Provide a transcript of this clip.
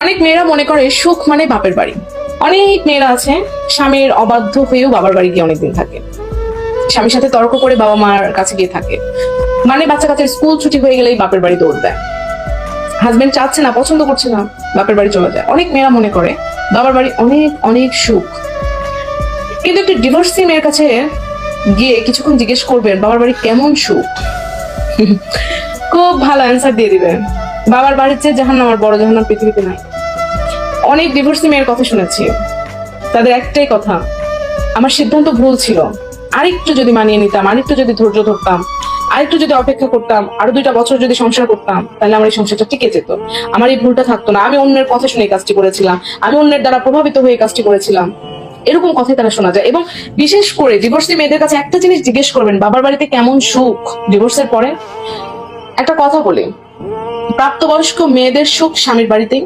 অনেক মেয়েরা মনে করে সুখ মানে বাপের বাড়ি। অনেক মেয়েরা আছে স্বামীর অবাধ্য হয়েও বাবার বাড়ি গিয়ে অনেকদিন থাকে, স্বামীর সাথে তর্ক করে বাবা মার কাছে গিয়ে থাকে, মানে বাচ্চা কাচ্চার স্কুল ছুটি হয়ে গেলেই বাপের বাড়ি দৌড় দেয়। হাজবেন্ড চাচ্ছে না, পছন্দ করছে না, বাপের বাড়ি চলে যায়। অনেক মেয়েরা মনে করে বাবার বাড়ি অনেক অনেক সুখ। কিন্তু একটি ডিভোর্সি মেয়ের কাছে গিয়ে কিছুক্ষণ জিজ্ঞেস করবেন বাবার বাড়ি কেমন সুখ, খুব ভালো অ্যান্সার দিয়ে দিবে, বাবার বাড়ির চেয়ে জাহান্নাম আর বড় জাহান্নাম পৃথিবীতে নাই। অনেক ডিভোর্সি মেয়ের কথা শুনেছি, তাদের একটাই কথা, আমার সিদ্ধান্ত ভুল ছিল, আরেকটু যদি মানিয়ে নিতাম, আরেকটু যদি ধৈর্য ধরতাম, আরেকটু যদি অপেক্ষা করতাম, আরো 2টা বছর যদি সংসার করতাম, তাহলে আমার এই সংসারটা টিকে যেত, আমার এই ভুলটা থাকতো না, আমি অন্যের কথা শুনে এই কাজটি করেছিলাম, আমি অন্যের দ্বারা প্রভাবিত হয়ে এই কাজটি করেছিলাম। এরকম কথাই তারা শোনা যায়। এবং বিশেষ করে ডিভোর্সি মেয়েদের কাছে একটা জিনিস জিজ্ঞেস করবেন, বাবার বাড়িতে কেমন সুখ ডিভোর্সের পরে। একটা কথা বলি, প্রাপ্তবয়স্ক মেয়েদের সুখ স্বামীর বাড়িতেই,